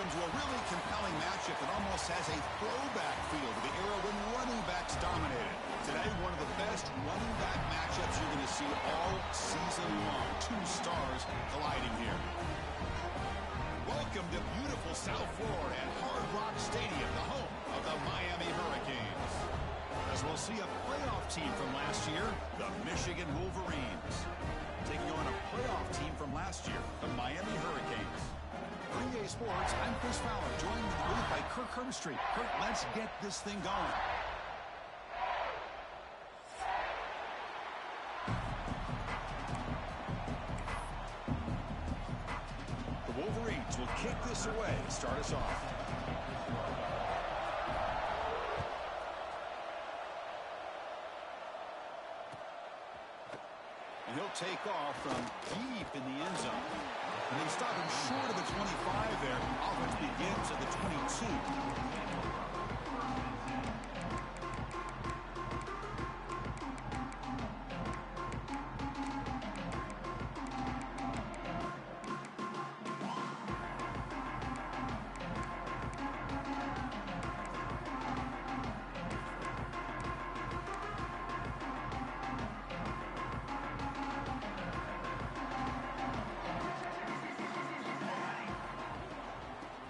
into a really compelling matchup that almost has a throwback feel to the era when running backs dominated. Today, one of the best running back matchups you're going to see all season long. Two stars colliding here. Welcome to beautiful South Florida at Hard Rock Stadium, the home of the Miami Hurricanes. As we'll see a playoff team from last year, the Michigan Wolverines, taking on a playoff team from last year, the Miami Hurricanes. For EA Sports, I'm Chris Fowler, joined in the booth by Kirk Herbstreit. Kirk, let's get this thing going. The Wolverines will kick this away to start us off. And he'll take off from deep in the end zone. And they stop him short of the 25 there. Offense begins at the 22.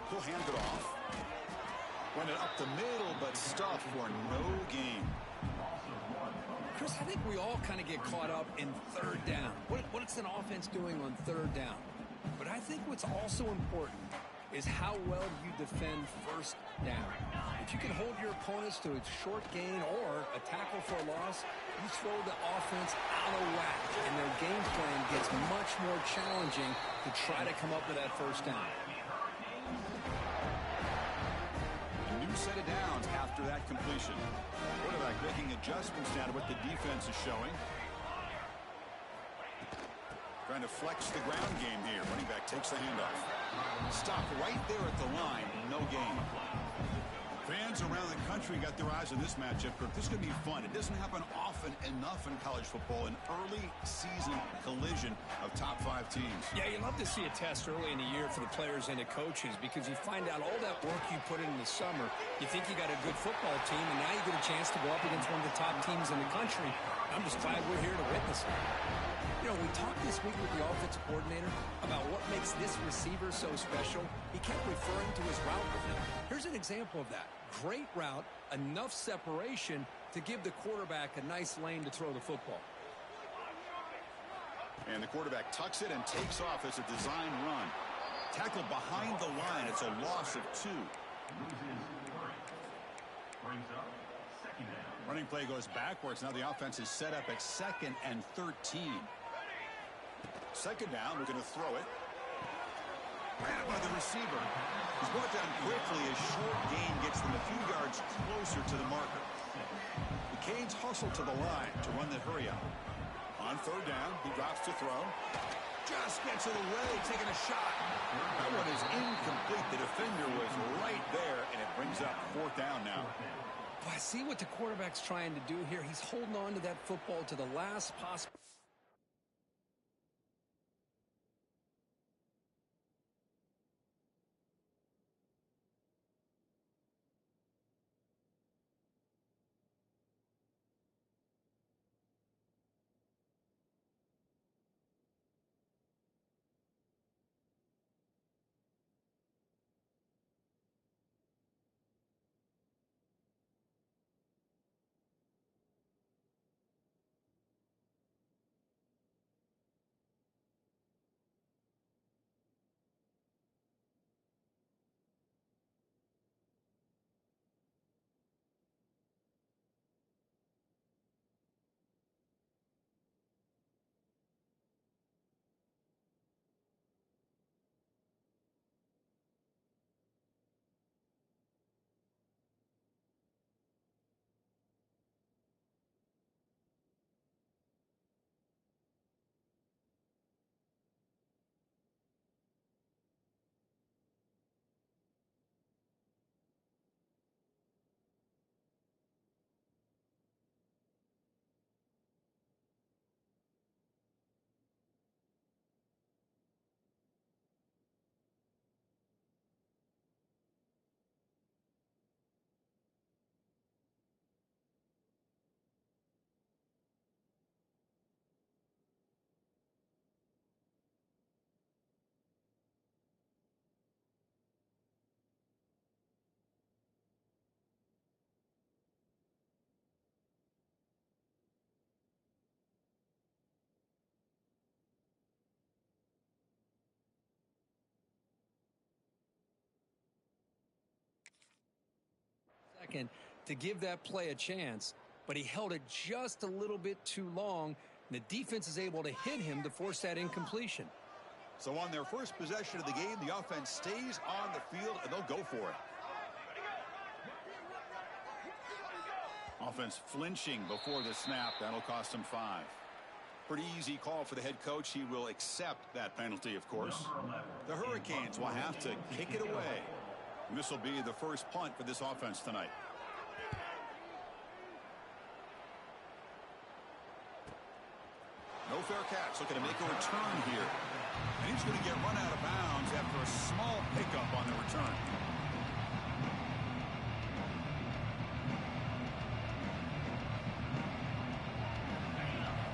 He'll hand it off. Run it up the middle, but stuffed for no gain. Chris, I think we all kind of get caught up in third down. What's an offense doing on third down? But I think what's also important is how well you defend first down. If you can hold your opponents to a short gain or a tackle for a loss, you throw the offense out of whack, and their game plan gets much more challenging to try to come up with that first down. Set it down after that completion. Quarterback making adjustments now to what the defense is showing. Trying to flex the ground game here. Running back takes the handoff. Stop right there at the line. No gain. Fans around the country got their eyes on this matchup. This is going to be fun. It doesn't happen often enough in college football. An early season collision of top 5 teams. Yeah, you love to see a test early in the year for the players and the coaches because you find out all that work you put in the summer. You think you got a good football team, and now you get a chance to go up against one of the top teams in the country. I'm just glad we're here to witness it. You know, we talked this week with the offensive coordinator about what makes this receiver so special. He kept referring to his route with him. Here's an example of that. Great route, enough separation to give the quarterback a nice lane to throw the football. And the quarterback tucks it and takes off as a design run. Tackled behind the line. It's a loss of 2. Running play goes backwards. Now the offense is set up at 2nd and 13. 2nd down, we're going to throw it. Ran it by the receiver. He's brought down quickly as short gain gets them a few yards closer to the marker. The Canes hustle to the line to run the hurry out. On 3rd down, he drops to throw. Just gets it away, taking a shot. That one is incomplete. The defender was right there, and it brings up 4th down now. Well, I see what the quarterback's trying to do here. He's holding on to that football to the last possible. second to give that play a chance, but he held it just a little bit too long. And the defense is able to hit him to force that incompletion. So on their first possession of the game, the offense stays on the field, and they'll go for it. Offense flinching before the snap. That'll cost him 5. Pretty easy call for the head coach. He will accept that penalty, of course. The Hurricanes will have to kick it away. And this will be the first punt for this offense tonight. No fair catch. Looking to make a return here. And he's going to get run out of bounds after a small pickup on the return.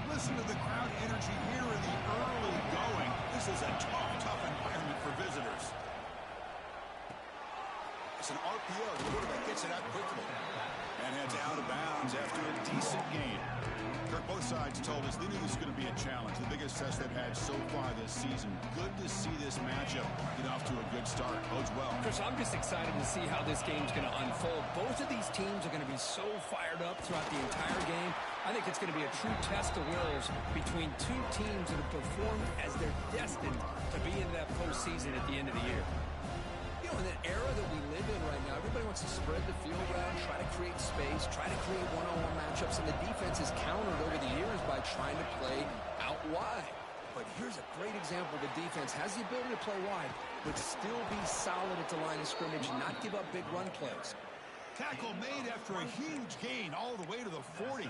Listen to the crowd energy here in the early going. This is a tough environment for visitors. It's an RPO. The quarterback gets it out quickly. And heads out of bounds after a decent gain. Kirk, both sides told us they knew this was going to be a challenge. The biggest test they've had so far this season. Good to see this matchup get off to a good start. Bodes well. Chris, I'm just excited to see how this game's going to unfold. Both of these teams are going to be so fired up throughout the entire game. I think it's going to be a true test of wills between two teams that have performed as they're destined to be in that postseason at the end of the year. You know, in the era that we live in right now, everybody wants to spread the field around, try to create space, try to create one-on-one matchups, and the defense has countered over the years by trying to play out wide. But here's a great example. The defense has the ability to play wide, but still be solid at the line of scrimmage and not give up big run plays. Tackle made after a huge gain all the way to the 40.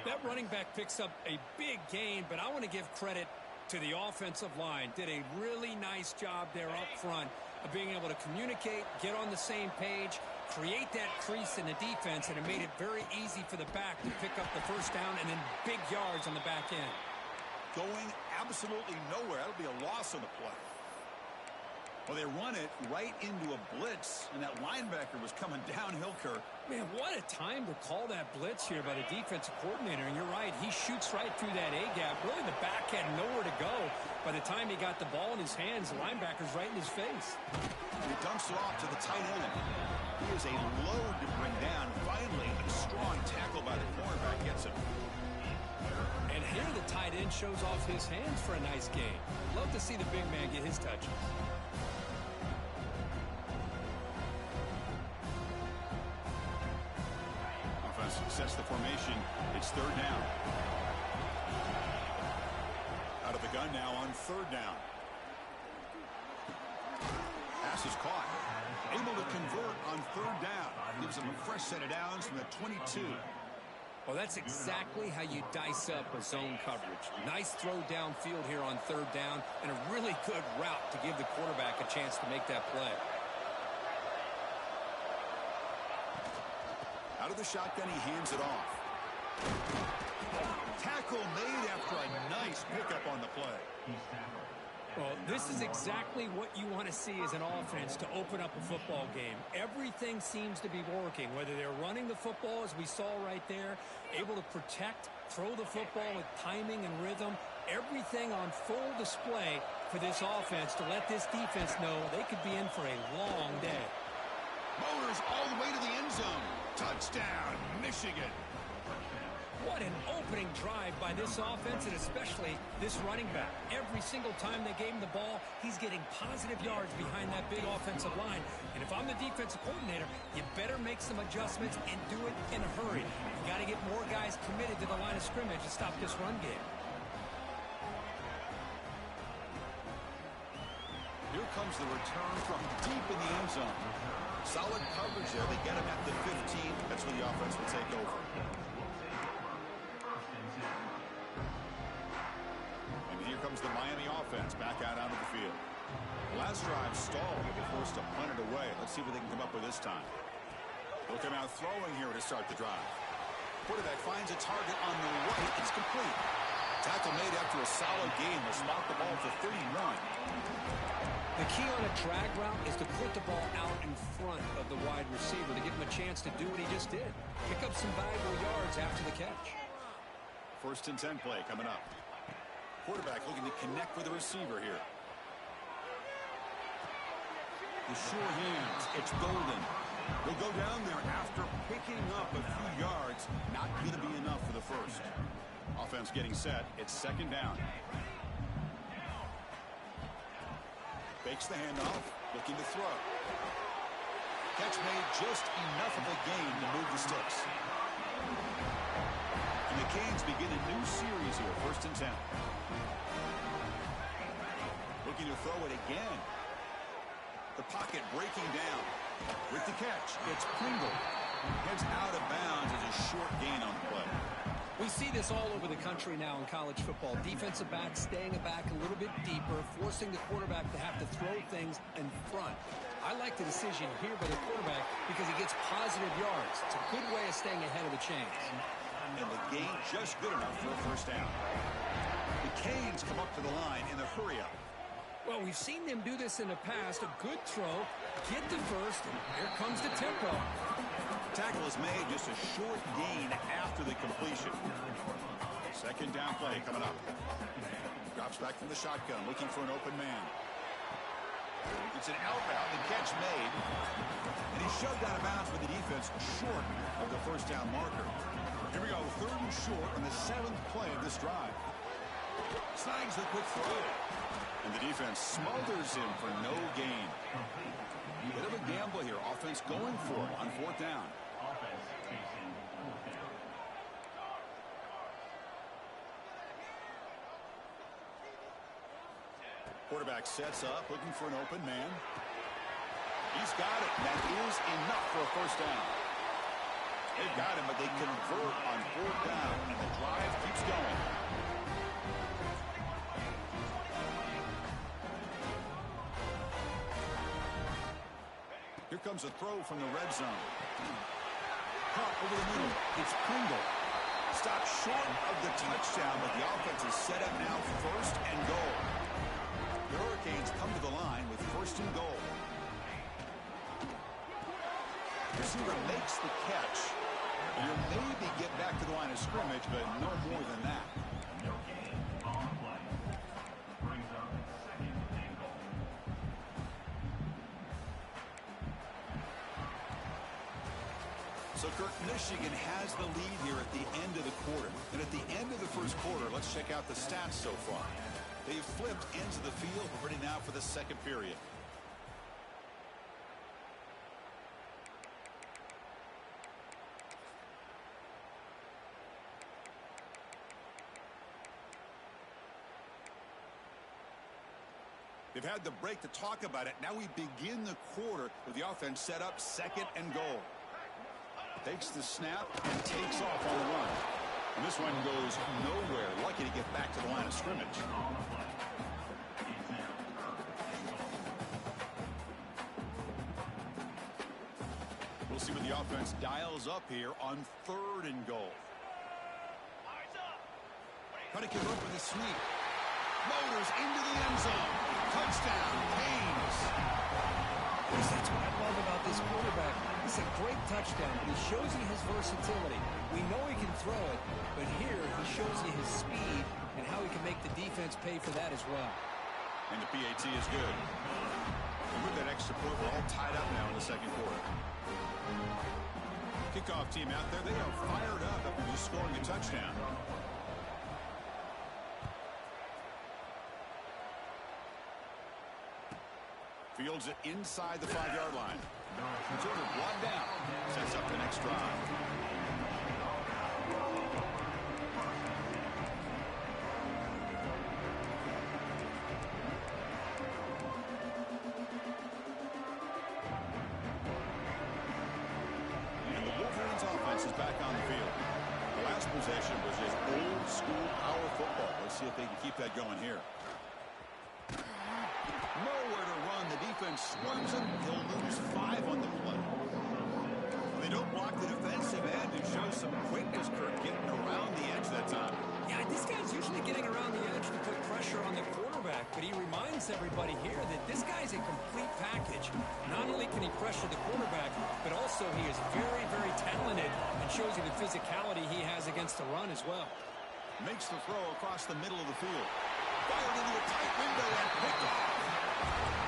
That running back picks up a big gain, but I want to give credit to the offensive line. Did a really nice job there up front of being able to communicate, get on the same page, create that crease in the defense, and it made it very easy for the back to pick up the first down and then big yards on the back end. Going absolutely nowhere. That'll be a loss on the play. Well, they run it right into a blitz, and that linebacker was coming downhill, Kirk. Man, what a time to call that blitz here by the defensive coordinator. And you're right, he shoots right through that A-gap. Really, the back had nowhere to go. By the time he got the ball in his hands, the linebacker's right in his face. He dumps it off to the tight end. He is a load to bring down. Finally, a strong tackle by the cornerback gets him. And here the tight end shows off his hands for a nice game. Love to see the big man get his touches. Sets the formation. It's third down. Out of the gun now on third down. Pass is caught. Able to convert on third down. Gives him a fresh set of downs from the 22. Well, that's exactly how you dice up a zone coverage. Nice throw downfield here on third down, and a really good route to give the quarterback a chance to make that play. Out of the shotgun, he hands it off. Tackle made after a nice pickup on the play. Well, this is exactly what you want to see as an offense to open up a football game. Everything seems to be working, whether they're running the football, as we saw right there, able to protect, throw the football with timing and rhythm, everything on full display for this offense to let this defense know they could be in for a long day. Motors all the way to the end zone. Touchdown, Michigan. What an opening drive by this offense, and especially this running back. Every single time they gave him the ball, he's getting positive yards behind that big offensive line. And if I'm the defensive coordinator, you better make some adjustments and do it in a hurry. You got to get more guys committed to the line of scrimmage to stop this run game. Here comes the return from deep in the end zone. Solid coverage there. They get him at the 15. That's where the offense will take over. And here comes the Miami offense back out onto the field. Last drive stalled. They were forced to punt it away. Let's see what they can come up with this time. They'll come out throwing here to start the drive. Quarterback finds a target on the right. It's complete. Tackle made after a solid game. They'll spot the ball for 31. The key on a drag route is to put the ball out in front of the wide receiver to give him a chance to do what he just did. Pick up some valuable yards after the catch. First and 10 play coming up. Quarterback looking to connect with the receiver here. The sure hands. It's Golden. They'll go down there after picking up a few yards. Not going to be enough for the first. Offense getting set. It's second down. Fakes the handoff. Looking to throw. Catch made, just enough of a gain to move the sticks. And the Canes begin a new series here. First and 10. Looking to throw it again. The pocket breaking down. With the catch, it's Pringle. Heads out of bounds as a short gain on the play. We see this all over the country now in college football. Defensive backs staying back a little bit deeper, forcing the quarterback to have to throw things in front. I like the decision here by the quarterback because he gets positive yards. It's a good way of staying ahead of the chains. And the gain just good enough for a first down. The Canes come up to the line in the hurry-up. Well, we've seen them do this in the past. A good throw, get the first, and here comes the tempo. Tackle is made, just a short gain after the completion. Second down play coming up. Drops back from the shotgun, looking for an open man. It's an outbound, the catch made. And he's shoved out of bounds with the defense short of the first down marker. Here we go, third and short on the 7th play of this drive. Snags the quick throw. And the defense smothers him for no gain. Bit of a gamble here. Offense going for it on fourth down. Quarterback sets up, looking for an open man. He's got it. That is enough for a first down. They've got him, but they convert on fourth down, and the drive keeps going. Here comes a throw from the red zone. Caught over the middle. It's Pringle. Stopped short of the touchdown, but the offense is set up now first and goal. The Hurricanes come to the line with first and goal. Receiver makes the catch. And he'll maybe get back to the line of scrimmage, but no more than that. So, Kirk, Michigan has the lead here at the end of the quarter. And at the end of the first quarter, let's check out the stats so far. They've flipped ends of the field. We're ready now for the second period. They've had the break to talk about it. Now we begin the quarter with the offense set up second and goal. Takes the snap and takes off on the run. And this one goes nowhere. Lucky to get back to the line of scrimmage. We'll see what the offense dials up here on third and goal. Trying to convert with a sweep. Motors into the end zone. Touchdown, Canes. That's what I love about this quarterback. It's a great touchdown, but he shows you his versatility. We know he can throw it, but here he shows you his speed and how he can make the defense pay for that as well. And the PAT is good. And with that extra point, we're all tied up now in the second quarter. Kickoff team out there, they are fired up after just scoring a touchdown. Fields it inside the 5-yard line. Returner blocked down. Sets up the next drive. And the Wolverines offense is back on the field. The last possession was just old school power football. Let's see if they can keep that going here. Nowhere to run. The defense swarms him. He'll lose 5 on the play. They don't block the defensive end. It shows some quickness, Kirk, getting around the edge that time. Yeah, this guy's usually getting around the edge to put pressure on the quarterback, but he reminds everybody here that this guy's a complete package. Not only can he pressure the quarterback, but also he is very, very talented and shows you the physicality he has against the run as well. Makes the throw across the middle of the field. Fired into a tight window and picked off.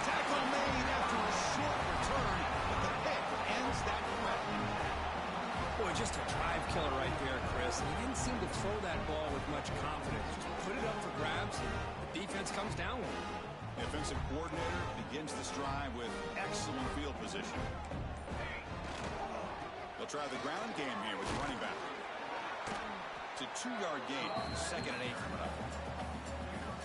Tackle made after a short return, but the pick ends that pass, and he didn't seem to throw that ball with much confidence. Just put it up for grabs, the defense comes down with it. The offensive coordinator begins this drive with excellent field position. They'll try the ground game here with the running back. It's a 2-yard gain, 2nd and 8 coming up.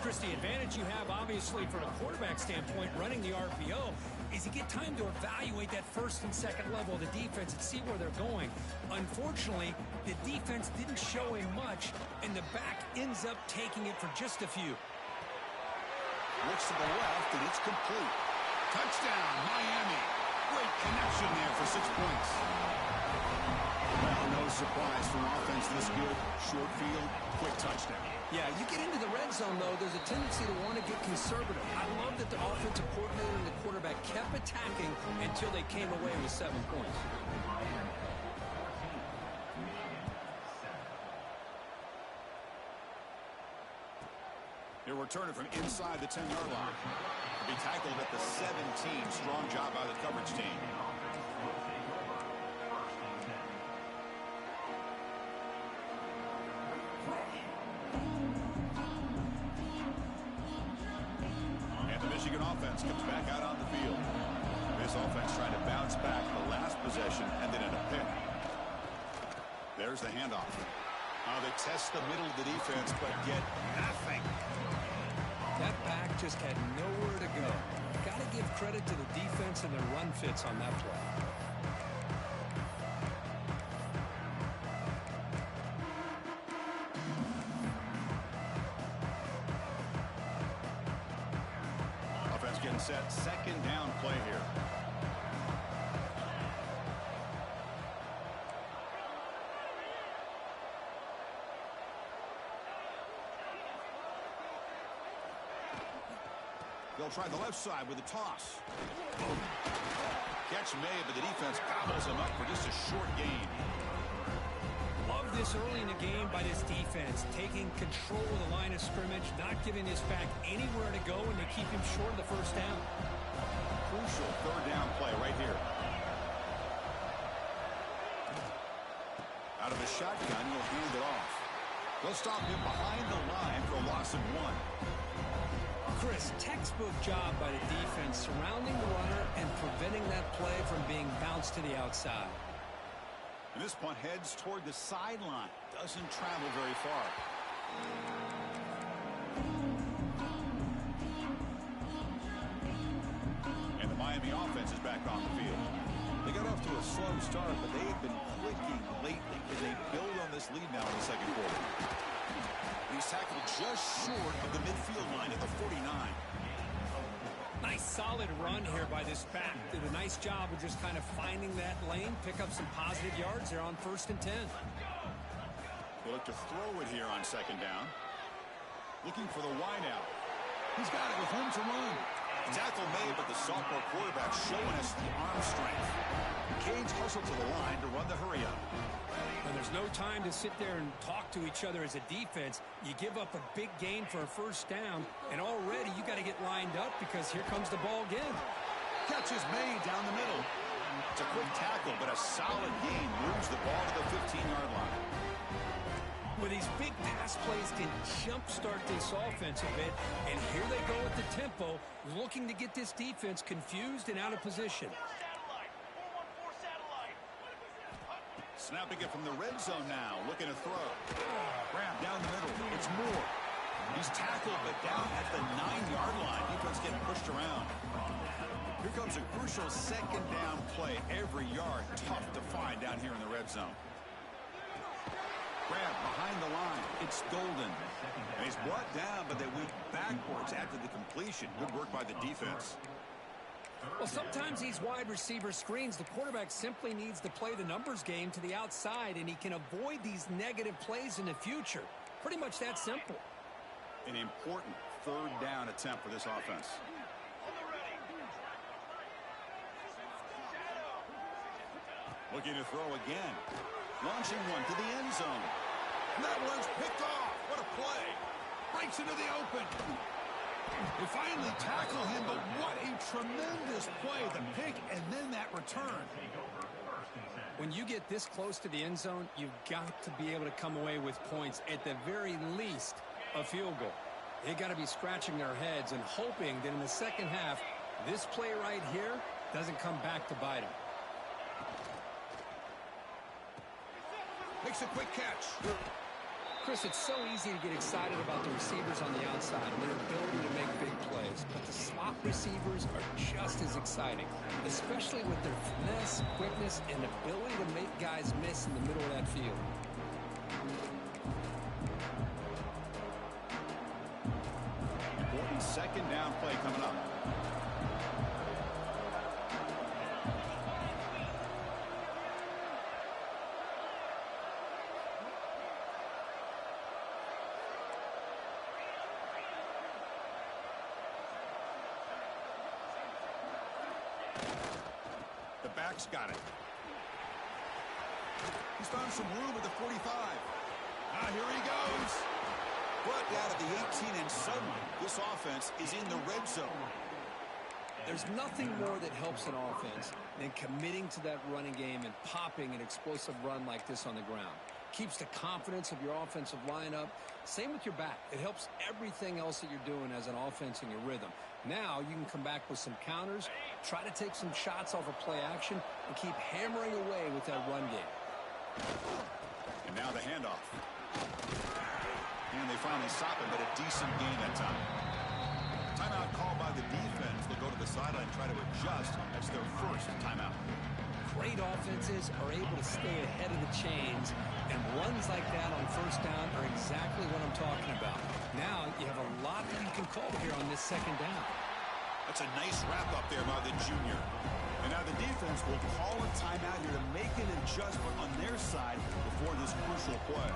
Chris, the advantage you have, obviously, from a quarterback standpoint, running the RPO, is you get time to evaluate that first and second level of the defense and see where they're going. Unfortunately, the defense didn't show him much, and the back ends up taking it for just a few. Looks to the left, and it's complete. Touchdown, Miami. Great connection there for 6 points. Well, no surprise for offense this good. Short field, quick touchdown. Yeah, you get into the red zone, though, there's a tendency to want to get conservative. I love that the offensive coordinator and the quarterback kept attacking until they came away with 7 points. He'll return it from inside the 10-yard line. He'll be tackled at the 17. Strong job by the coverage team. Michigan offense comes back out on the field. This offense trying to bounce back the last possession and then in a pick. There's the handoff. They test the middle of the defense but get nothing. That back just had nowhere to go. Got to give credit to the defense and their run fits on that play. Getting set, 2nd down play here. They'll try the left side with a toss. Catch made, but the defense gobbles him up for just a short gain. Love this early in the game by this defense, taking control of the line of scrimmage, not giving his back anywhere to go, and to keep him short of the first down. Crucial 3rd down play right here. Out of a shotgun, he'll hand it off. They'll stop him behind the line for a loss of 1. Chris, textbook job by the defense, surrounding the runner and preventing that play from being bounced to the outside. And this punt heads toward the sideline. Doesn't travel very far. And the Miami offense is back on the field. They got off to a slow start, but they've been clicking lately as they build on this lead now in the 2nd quarter. He's tackled just short of the midfield line at the 49. Nice solid run here by this back. Did a nice job of just kind of finding that lane, pick up some positive yards there on 1st and 10. They look to throw it here on 2nd down. Looking for the wide out. He's got it with room to run. Tackle made, but the sophomore quarterback showing us the arm strength. Canes hustle to the line to run the hurry up. And there's no time to sit there and talk to each other as a defense. You give up a big gain for a 1st down, and already you got to get lined up because here comes the ball again. Catch is made down the middle. It's a quick tackle, but a solid gain moves the ball to the 15-yard line. Well, these big pass plays can jumpstart this offense a bit, and here they go at the tempo, looking to get this defense confused and out of position. Snapping it from the red zone now, looking to throw. Grab down the middle. It's Moore. He's tackled, but down at the 9-yard line. Defense getting pushed around. Here comes a crucial 2nd down play. Every yard tough to find down here in the red zone. Grab behind the line. It's Golden. And he's brought down, but they went backwards after the completion. Good work by the defense. Well, sometimes these wide receiver screens, the quarterback simply needs to play the numbers game to the outside, and he can avoid these negative plays in the future. Pretty much that simple. An important 3rd down attempt for this offense. Looking to throw again. Launching one to the end zone. And that one's picked off. What a play. Breaks into the open. They finally tackle him, but what a tremendous play. The pick and then that return. When you get this close to the end zone, you've got to be able to come away with points, at the very least, a field goal. They got to be scratching their heads and hoping that in the second half, this play right here doesn't come back to bite them. Makes a quick catch. Chris, it's so easy to get excited about the receivers on the outside and their ability to make big plays. But the slot receivers are just as exciting, especially with their finesse, quickness, and ability to make guys miss in the middle of that field. Important second down play coming up. The back's got it. He's found some room at the 45. Here he goes. Brought down at the 18, and suddenly this offense is in the red zone. There's nothing more that helps an offense than committing to that running game and popping an explosive run like this on the ground. Keeps the confidence of your offensive lineup. Same with your back. It helps everything else that you're doing as an offense in your rhythm. Now you can come back with some counters, try to take some shots off of play action, and keep hammering away with that run game. And now the handoff. And they finally stop him, but a decent gain that time. Timeout called by the defense. They'll go to the sideline and try to adjust. That's their first timeout. Great offenses are able to stay ahead of the chains, and runs like that on first down are exactly what I'm talking about. Now you have a lot that you can call here on this second down. That's a nice wrap-up there by the junior. And now the defense will call a timeout here to make an adjustment on their side before this crucial play.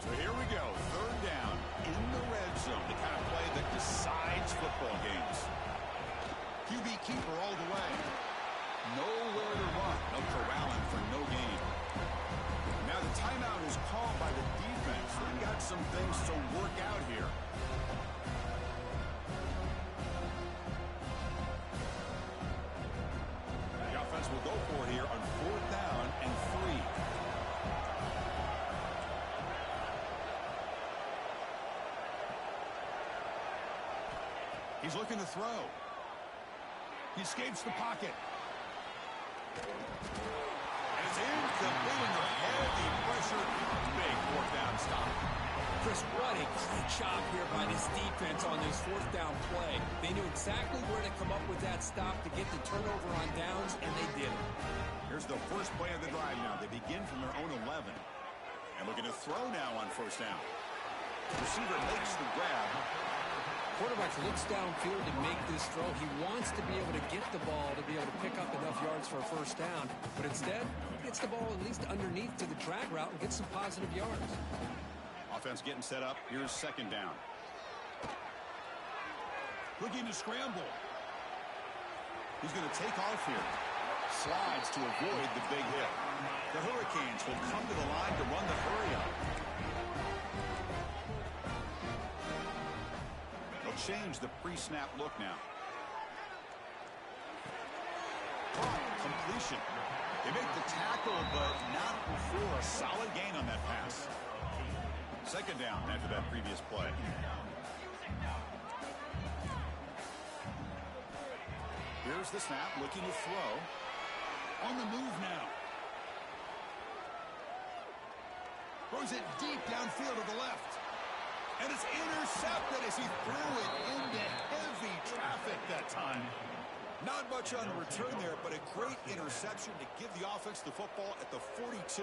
So here we go, third down in the red zone, the kind of play that decides football games. QB keeper all the way. Nowhere to run. No corralling for no gain. Now the timeout is called by the defense. They've got some things to work out here. The offense will go for it here on fourth down and 3. He's looking to throw. He escapes the pocket. And it's incomplete under heavy pressure. Big fourth down stop. Chris, what a great job here by this defense on this fourth down play. They knew exactly where to come up with that stop to get the turnover on downs, and they did it. Here's the first play of the drive now. They begin from their own 11. And looking to throw now on first down. Receiver makes the grab. Quarterback looks downfield to make this throw. He wants to be able to get the ball to be able to pick up enough yards for a first down. But instead, he gets the ball at least underneath to the drag route and gets some positive yards. Offense getting set up. Here's second down. Looking to scramble. He's going to take off here. Slides to avoid the big hit. The Hurricanes will come to the line to run the hurry up. They'll change the pre-snap look now. Completion. They make the tackle, but not before a solid gain on that pass. Second down after that previous play. Here's the snap, looking to throw. On the move now. Throws it deep downfield to the left. And it's intercepted as he threw it into heavy traffic that time. Not much on the return there, but a great interception to give the offense the football at the 42.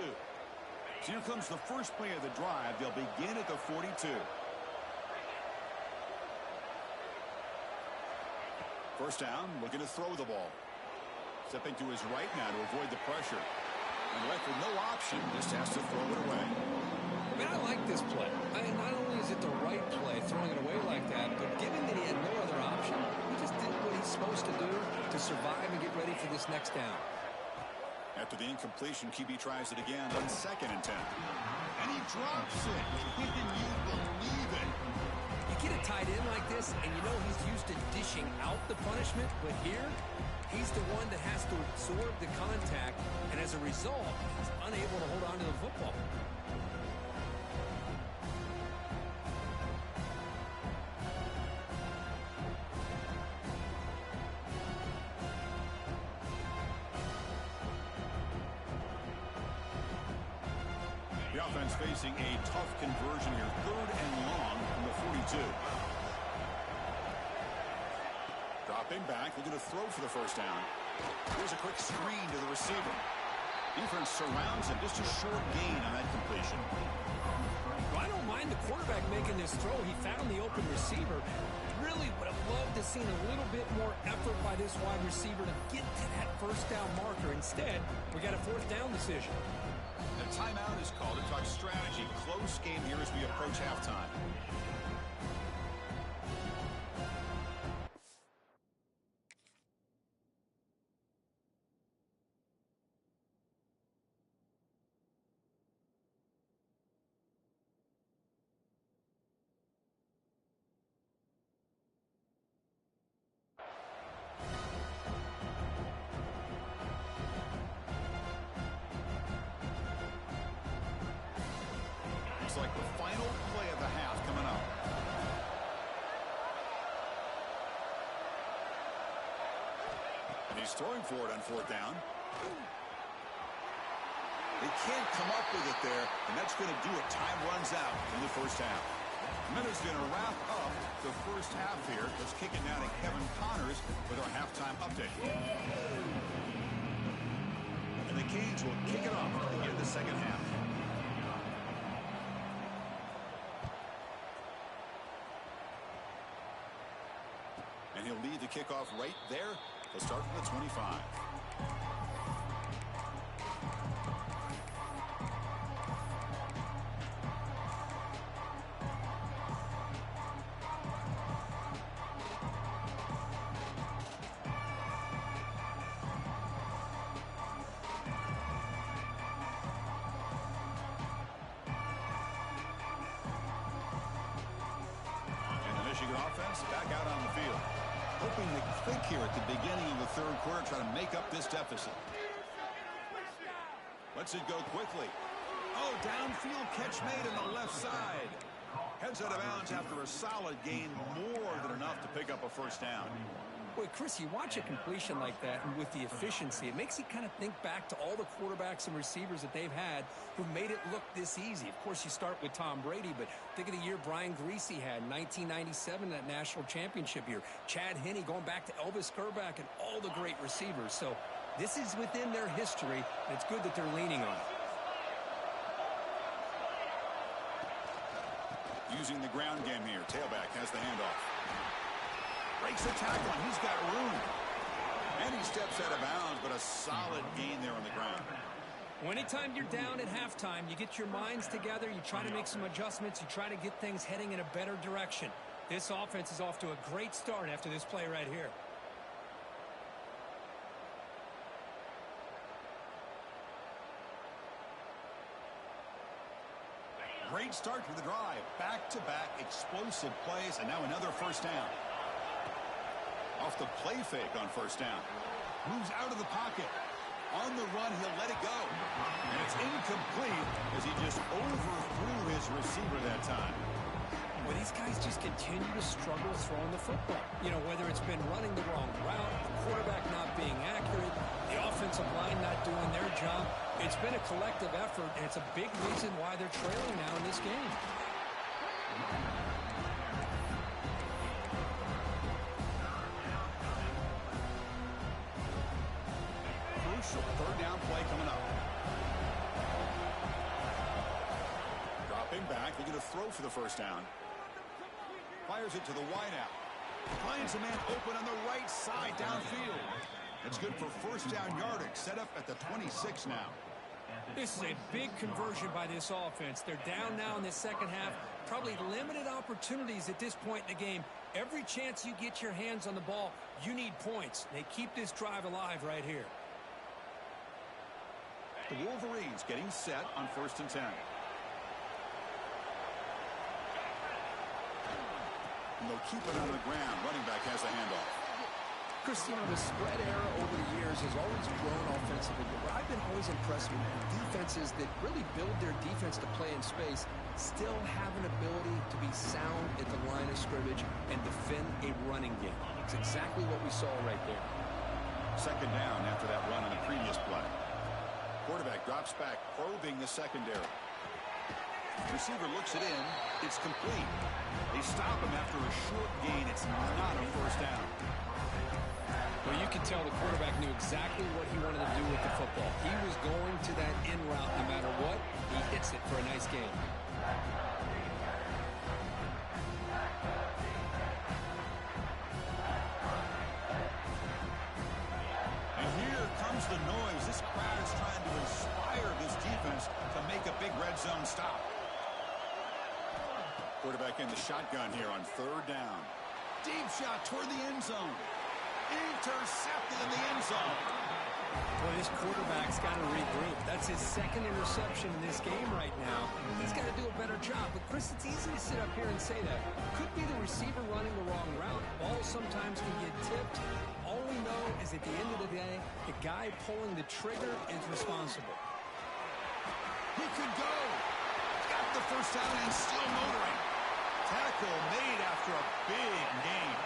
So here comes the first play of the drive. They'll begin at the 42. First down, looking to throw the ball. Stepping to his right now to avoid the pressure. And left with no option, just has to throw it away. Man, I like this play. Not only is it the right play, throwing it away like that, but given that he had no other option, he just did what he's supposed to do to survive and get ready for this next down. After the incompletion, QB tries it again on 2nd and 10. And he drops it. Can you believe it? You get a tight end like this, and you know he's used to dishing out the punishment, but here, he's the one that has to absorb the contact, and as a result, he's unable to hold on to the football. The offense facing a tough conversion here. 3rd and long from the 42. Dropping back, looking to throw for the first down. Here's a quick screen to the receiver. Defense surrounds him. Just a short gain on that completion. Well, I don't mind the quarterback making this throw. He found the open receiver. Really would have loved to seen a little bit more effort by this wide receiver to get to that first down marker. Instead, we got a 4th down decision. The timeout is called to talk strategy. Close game here as we approach halftime. Looks like the final play of the half coming up. And he's throwing for it on 4th down. They can't come up with it there, and that's going to do it. Time runs out in the first half. Minute's going to wrap up the first half here. Let's kick it now to Kevin Connors with our halftime update. And the Canes will kick it off to begin the second half. And he'll lead the kickoff right there. He'll start from the 25. And the Michigan offense back out on the field. Hoping to click here at the beginning of the 3rd quarter, try to make up this deficit. Lets it go quickly. Oh, downfield catch made on the left side. Heads out of bounds after a solid gain, more than enough to pick up a first down. Boy, Chris, you watch a completion like that, and with the efficiency, it makes you kind of think back to all the quarterbacks and receivers that they've had who made it look this easy. Of course, you start with Tom Brady, but think of the year Brian Greasy had in 1997, that national championship year. Chad Henne going back to Elvis Grbac and all the great receivers. So this is within their history, and it's good that they're leaning on it. Using the ground game here. Tailback has the handoff. Breaks the tackle, and he's got room. And he steps out of bounds, but a solid gain there on the ground. Well, anytime you're down at halftime, you get your minds together, you try to make some adjustments, you try to get things heading in a better direction. This offense is off to a great start after this play right here. Great start to the drive. Back-to-back explosive plays, and now another first down. Off the play fake on first down. Moves out of the pocket. On the run, he'll let it go. And it's incomplete as he just overthrew his receiver that time. Well, these guys just continue to struggle throwing the football. You know, whether it's been running the wrong route, the quarterback not being accurate, the offensive line not doing their job. It's been a collective effort, and it's a big reason why they're trailing now in this game. Crucial third down play coming up. Dropping back, looking to throw for the first down. Fires it to the wideout. Finds a man open on the right side downfield. That's good for first down yardage. Set up at the 26 now. This is a big conversion by this offense. They're down now in the second half. Probably limited opportunities at this point in the game. Every chance you get your hands on the ball, you need points. They keep this drive alive right here. The Wolverines getting set on 1st and 10. And they'll keep it on the ground. Running back has the handoff. Cristiano, the spread era over the years has always grown offensively, but what I've been always impressed with defenses that really build their defense to play in space still have an ability to be sound at the line of scrimmage and defend a running game. It's exactly what we saw right there. 2nd down after that run on the previous play. Quarterback drops back, probing the secondary. Receiver looks it in. It's complete. They stop him after a short gain. It's not a 1st down. Well, you can tell the quarterback knew exactly what he wanted to do with the football. He was going to that in route no matter what. He hits it for a nice gain. And here comes the noise. This crowd is trying to inspire this defense to make a big red zone stop. Quarterback in the shotgun here on 3rd down. Deep shot toward the end zone. Intercepted in the end zone. Well, this quarterback's got to regroup. That's his 2nd interception in this game right now. He's got to do a better job. But, Chris, it's easy to sit up here and say that. Could be the receiver running the wrong route. Ball sometimes can get tipped. All we know is at the end of the day, the guy pulling the trigger is responsible. He could go. Got the 1st down and still motoring. Tackle made after a big gain.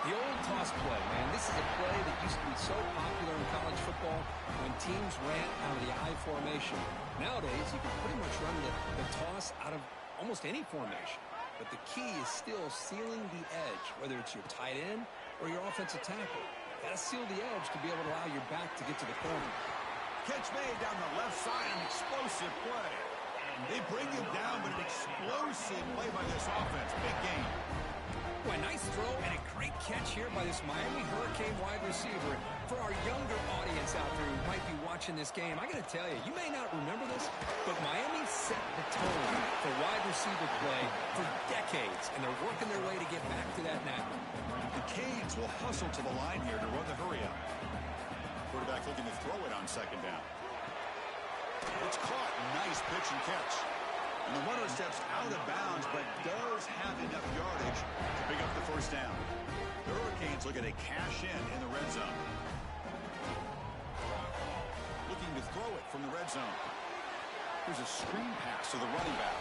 The old toss play, man, this is a play that used to be so popular in college football when teams ran out of the I formation. Nowadays, you can pretty much run the toss out of almost any formation. But the key is still sealing the edge, whether it's your tight end or your offensive tackle. Got to seal the edge to be able to allow your back to get to the corner. Catch made down the left side, an explosive play. They bring him down, but an explosive play by this offense. Big game. Boy, a nice throw and a great catch here by this Miami Hurricane wide receiver. For our younger audience out there who might be watching this game, I got to tell you, you may not remember this, but Miami set the tone for wide receiver play for decades, and they're working their way to get back to that now. The Canes will hustle to the line here to run the hurry up. Quarterback looking to throw it on 2nd down. It's caught. Nice pitch and catch. And the runner steps out of bounds, but does have enough yardage to pick up the 1st down. The Hurricanes looking to cash in the red zone. Looking to throw it from the red zone. Here's a screen pass to the running back.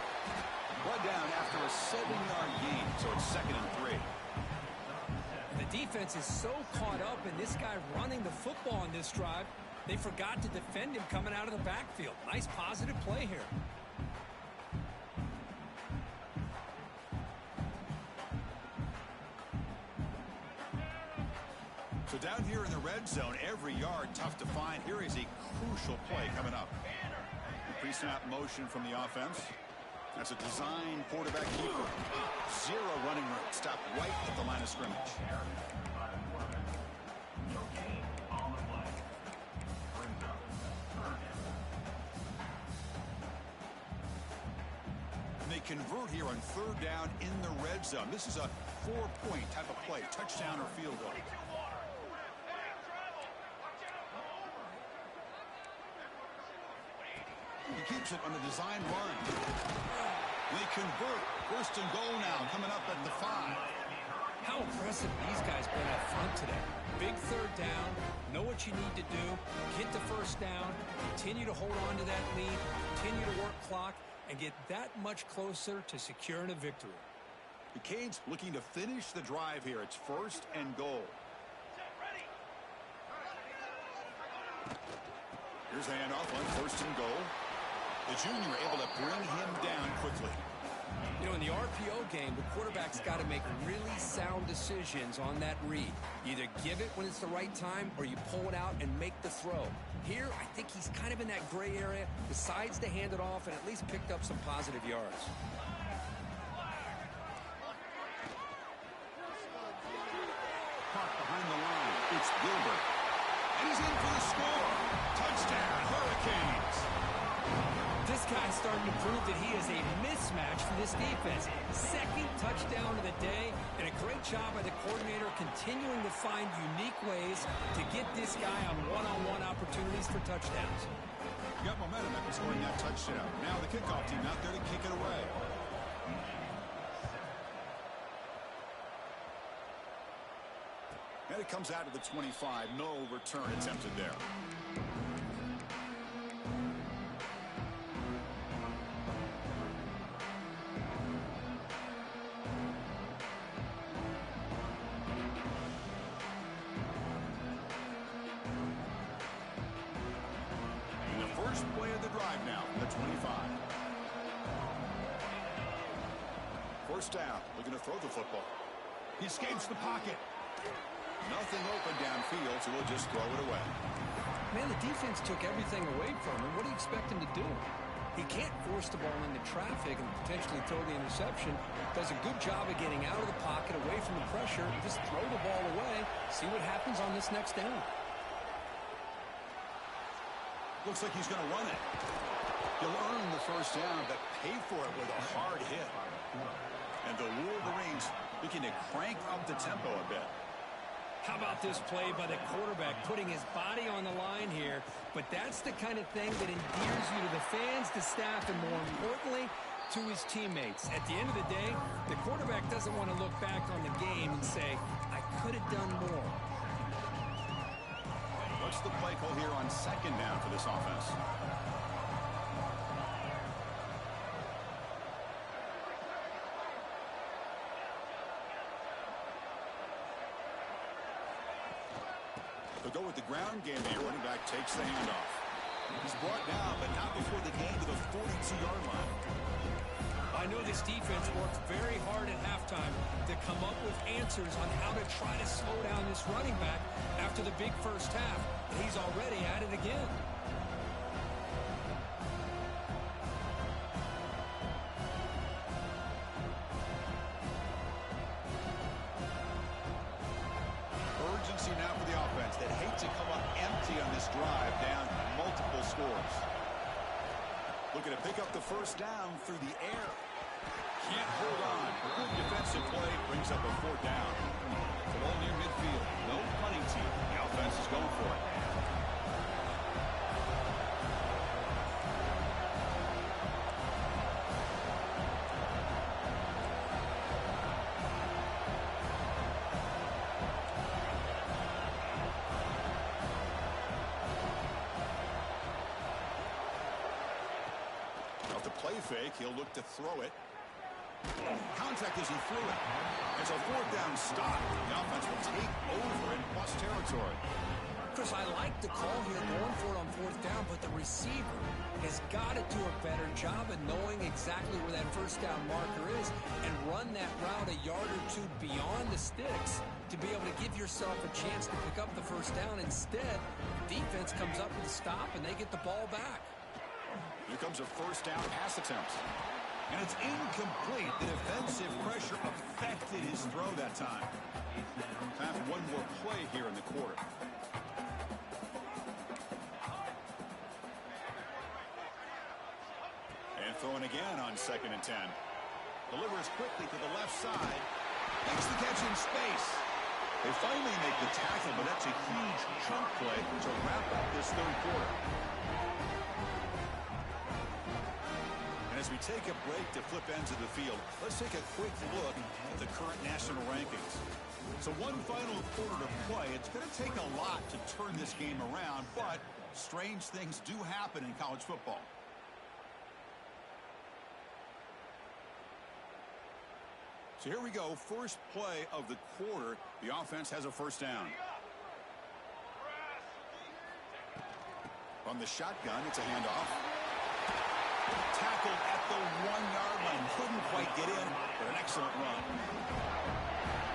Brought down after a 7-yard gain, so it's 2nd and 3. The defense is so caught up in this guy running the football on this drive, they forgot to defend him coming out of the backfield. Nice positive play here. So down here in the red zone, every yard tough to find. Here is a crucial play coming up. Pre-snap motion from the offense. That's a design quarterback keeper. 0 running room. Stop right at the line of scrimmage. And they convert here on 3rd down in the red zone. This is a 4-point type of play. Touchdown or field goal. He keeps it on the design run. They convert. 1st and goal now, coming up at the 5. How impressive these guys been up front today. Big 3rd down. Know what you need to do. Get the 1st down. Continue to hold on to that lead. Continue to work clock and get that much closer to securing a victory. The Canes looking to finish the drive here. It's 1st and goal. Here's the handoff on 1st and goal. The junior able to bring him down quickly. You know, in the RPO game, the quarterback's got to make really sound decisions on that read. You either give it when it's the right time or you pull it out and make the throw. Here, I think he's kind of in that gray area, decides to hand it off and at least picked up some positive yards. Caught behind the line. It's Gilbert. And he's in for the score. Touchdown, Hurricanes. This guy's starting to prove that he is a mismatch for this defense. 2nd touchdown of the day, and a great job by the coordinator continuing to find unique ways to get this guy on one-on-one opportunities. opportunities for touchdowns. Got momentum after scoring that touchdown. Now the kickoff team out there to kick it away. And it comes out of the 25. No return attempted there. First play of the drive now from the 25. First down, looking to throw the football. He escapes the pocket. Nothing open downfield, so he'll just throw it away. Man, the defense took everything away from him. What do you expect him to do? He can't force the ball into traffic and potentially throw the interception. Does a good job of getting out of the pocket, away from the pressure, and just throw the ball away. See what happens on this next down. Looks like he's going to run it. He'll earn the first down, but pay for it with a hard hit. And the Wolverines looking to crank up the tempo a bit. How about this play by the quarterback, putting his body on the line here? But that's the kind of thing that endears you to the fans, the staff, and more importantly, to his teammates. At the end of the day, the quarterback doesn't want to look back on the game and say, I could have done more. What's the play call here on second down for this offense? They'll go with the ground game here. Running back takes the handoff. He's brought down, but not before the gain to the 42-yard line. I know this defense worked very hard at halftime to come up with answers on how to try to slow down this running back after the big first half. And he's already at it again. Urgency now for the offense that hate to come up empty on this drive, down multiple scores. Looking to pick up the first down through the air. Can't hold on. A good defensive play brings up a fourth down. It's a ball near midfield. No punting team. The offense is going for it. Off the play fake, he'll look to throw it. Contact as he threw it. It's a fourth down stop. The offense will take over in plus territory. Chris, I like the call here going for it on fourth down, but the receiver has got to do a better job of knowing exactly where that first down marker is and run that route a yard or two beyond the sticks to be able to give yourself a chance to pick up the first down. Instead, the defense comes up with a stop and they get the ball back. Here comes a first down pass attempt. And it's incomplete. The defensive pressure affected his throw that time. Time for one more play here in the quarter. And throwing again on 2nd and 10. Delivers quickly to the left side. Makes the catch in space. They finally make the tackle, but that's a huge chunk play to wrap up this third quarter. As we take a break to flip ends of the field, let's take a quick look at the current national rankings. So one final quarter to play. It's going to take a lot to turn this game around, but strange things do happen in college football. So here we go. First play of the quarter. The offense has a first down. From the shotgun, it's a handoff. Tackled at the 1-yard line. Couldn't quite get in, but an excellent run.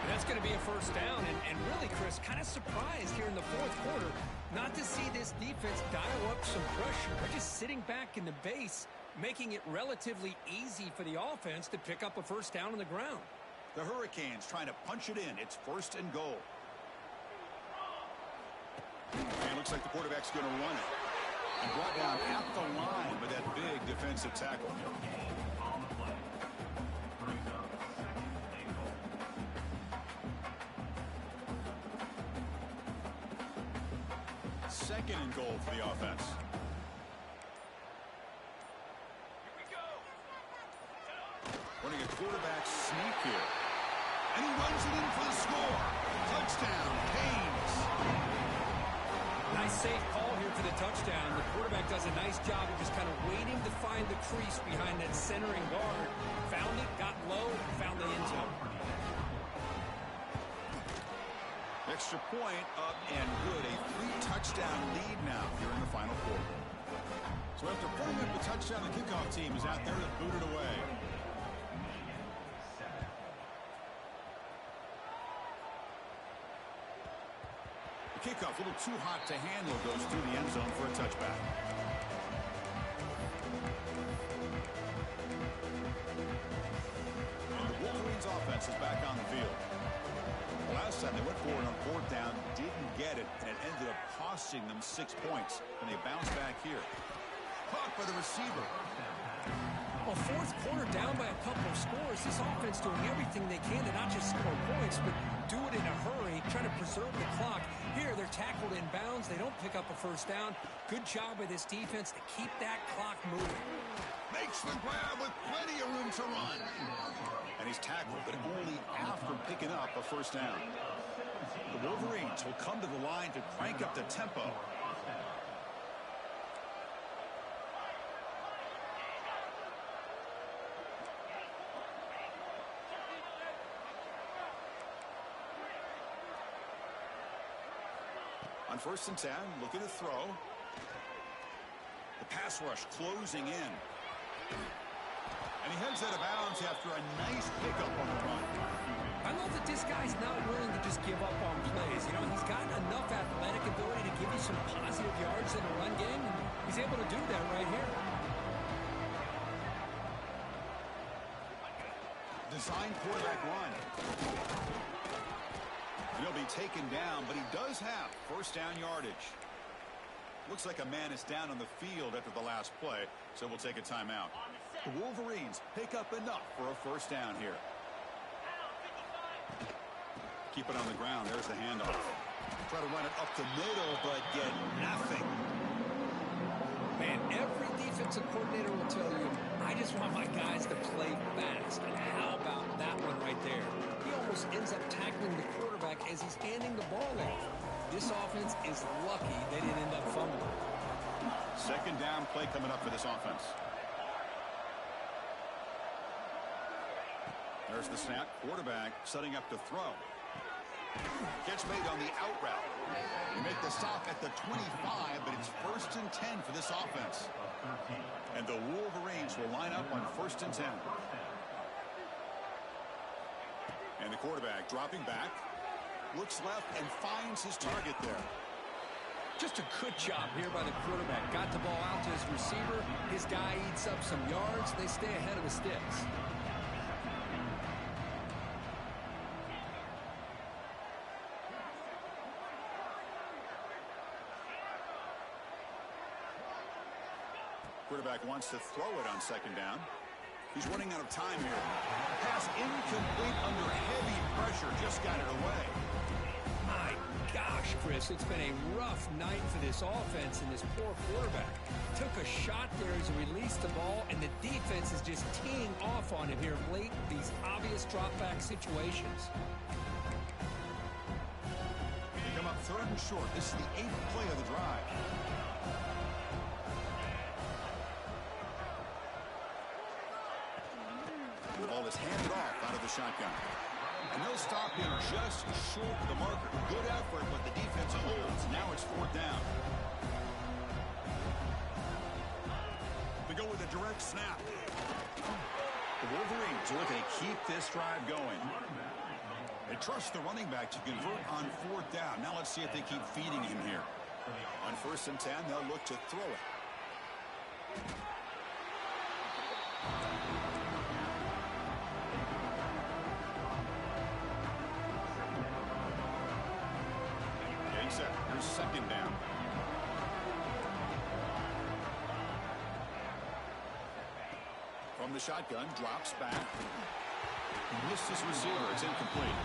And that's going to be a first down. And really, Chris, kind of surprised here in the fourth quarter not to see this defense dial up some pressure. They're just sitting back in the base, making it relatively easy for the offense to pick up a first down on the ground. The Hurricanes trying to punch it in. It's 1st and goal. And looks like the quarterback's going to run it. And brought down at the line with that big defensive tackle. Second and goal for the offense. Running a quarterback sneak here. And he runs it in for the score. Touchdown, Canes. Nice safe call here for the touchdown. The quarterback does a nice job of just kind of waiting to find the crease behind that centering guard. Found it, got low, and found the end zone. Extra point up and good. A 3-touchdown lead now here in the final quarter. So after putting up the touchdown, the kickoff team is out there to boot it away. The kickoff, a little too hot to handle, goes through the end zone for a touchback. And the Wolverines offense is back on the field. Last time they went for it on 4th down, didn't get it, and it ended up costing them 6 points. And they bounce back here. Caught by the receiver. Well, 4th quarter down by a couple of scores. This offense doing everything they can to not just score points, but do it in a hurry, trying to preserve the clock. Here, they're tackled in bounds. They don't pick up a 1st down. Good job by this defense to keep that clock moving. Makes the grab with plenty of room to run. And he's tackled, but only after picking up a 1st down. The Wolverines will come to the line to crank up the tempo. On 1st and 10, look at the throw. The pass rush closing in. And he heads out of bounds after a nice pickup on the run. I love that this guy's not willing to just give up on plays. You know, he's got enough athletic ability to give you some positive yards in the run game, and he's able to do that right here. Design quarterback run. And he'll be taken down, but he does have 1st down yardage. Looks like a man is down on the field after the last play, so we'll take a timeout. The Wolverines pick up enough for a 1st down here. Keep it on the ground. There's the handoff. Try to run it up the middle, but get nothing. Man, every defensive coordinator will tell you, I just want my guys to play fast. And how about that one right there? He almost ends up tackling the quarterback as he's handing the ball off. This offense is lucky they didn't end up fumbling. 2nd down play coming up for this offense. There's the snap. Quarterback setting up to throw. Catch made on the out route. They make the stop at the 25, but it's 1st and 10 for this offense. And the Wolverines will line up on 1st and 10. And the quarterback dropping back. Looks left and finds his target there. Just a good job here by the quarterback. Got the ball out to his receiver. His guy eats up some yards. They stay ahead of the sticks. Quarterback wants to throw it on 2nd down. He's running out of time here. Pass incomplete under heavy pressure. Just got it away. My gosh, Chris, it's been a rough night for this offense and this poor quarterback. Took a shot there as he released the ball, and the defense is just teeing off on him here late. These obvious drop-back situations. They come up 3rd and short. This is the 8th play of the drive. The ball is handed off out of the shotgun. And they'll stop him just short of the marker. Good effort, but the defense holds. Now it's 4th down. We go with a direct snap. The Wolverines are looking to keep this drive going. They trust the running back to convert on 4th down. Now let's see if they keep feeding him here. On 1st and 10, they'll look to throw it. Here's 2nd down. From the shotgun, drops back. Missed his receiver. It's incomplete.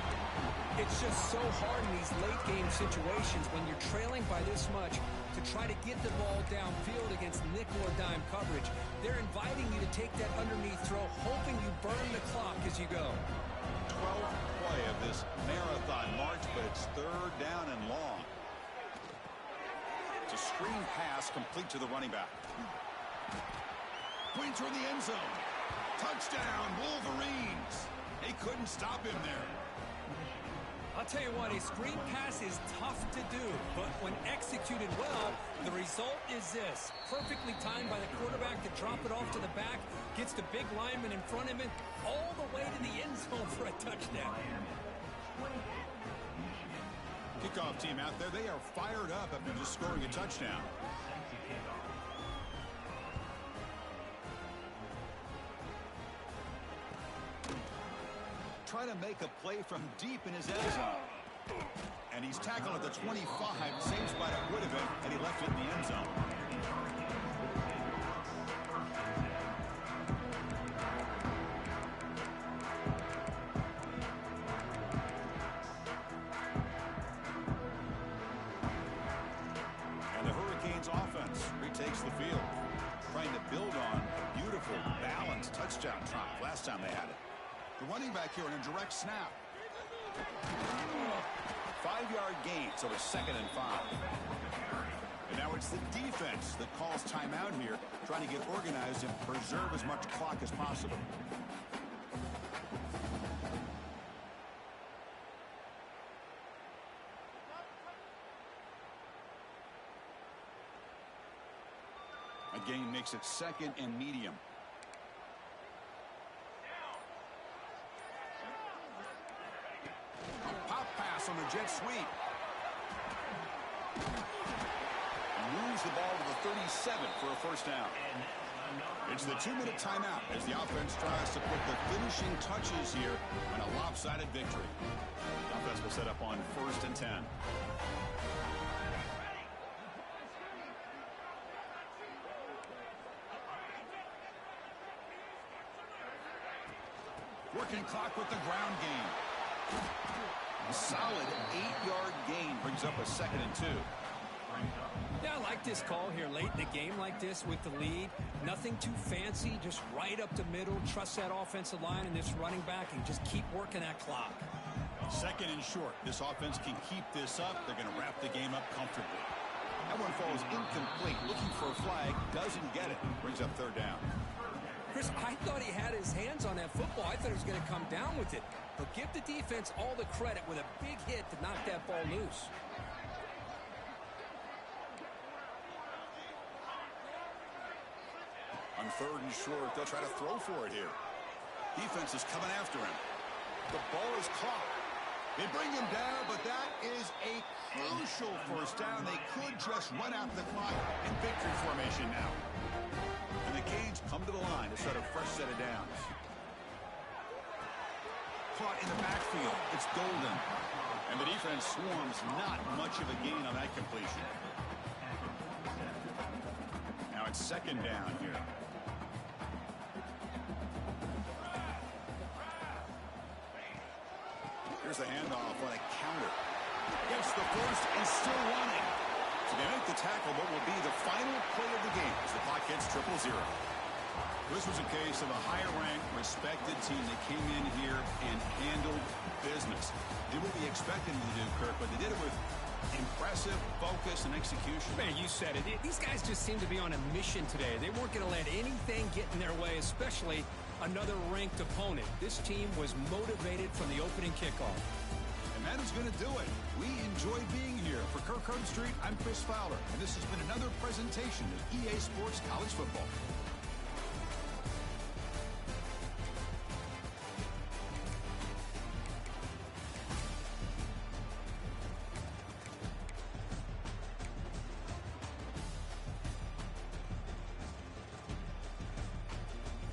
It's just so hard in these late-game situations when you're trailing by this much to try to get the ball downfield against nickel or dime coverage. They're inviting you to take that underneath throw, hoping you burn the clock as you go. 12th play of this marathon march, but it's third down and long. It's a screen pass complete to the running back. Points toward the end zone. Touchdown, Wolverines. They couldn't stop him there. I'll tell you what, a screen pass is tough to do, but when executed well, the result is this. Perfectly timed by the quarterback to drop it off to the back, gets the big lineman in front of him, all the way to the end zone for a touchdown. Kickoff team out there, they are fired up after just scoring a touchdown. Try to make a play from deep in his end zone. And he's tackled at the 25, same spot it would have been had he left it in the end zone. And the Hurricanes offense retakes the field, trying to build on a beautiful, balanced touchdown drive last time they had it. The running back here in a direct snap. 5-yard gain, so it's 2nd and 5. And now it's the defense that calls timeout here, trying to get organized and preserve as much clock as possible. A gain makes it 2nd and medium. On a jet sweep. Moves the ball to the 37 for a first down. It's the 2-minute timeout as the offense tries to put the finishing touches here on a lopsided victory. The offense will set up on 1st and 10. Working clock with the ground game. A solid 8-yard gain brings up a 2nd and 2. Yeah, I like this call here late in the game like this with the lead. Nothing too fancy, just right up the middle. Trust that offensive line and this running back and just keep working that clock. 2nd and short. This offense can keep this up. They're going to wrap the game up comfortably. That one falls incomplete. Looking for a flag. Doesn't get it. Brings up 3rd down. Chris, I thought he had his hands on that football. I thought he was going to come down with it. But give the defense all the credit with a big hit to knock that ball loose. On 3rd and short, they'll try to throw for it here. Defense is coming after him. The ball is caught. They bring him down, but that is a crucial first down. They could just run out the clock in victory formation now. And the Canes come to the line to start a fresh set of downs. Caught in the backfield. It's Golden. And the defense swarms. Not much of a gain on that completion. Now it's 2nd down here. Here's the handoff on a counter. Gets the first and still running. So they make the tackle, what will be the final play of the game as the clock hits 0-0. This was a case of a higher-ranked, respected team that came in here and handled business. Did what we expected them to do, Kirk, but they did it with impressive focus and execution. Man, you said it. These guys just seem to be on a mission today. They weren't going to let anything get in their way, especially another ranked opponent. This team was motivated from the opening kickoff. And that is going to do it. We enjoyed being here. For Kirk Herbstreit, I'm Chris Fowler, and this has been another presentation of EA Sports College Football.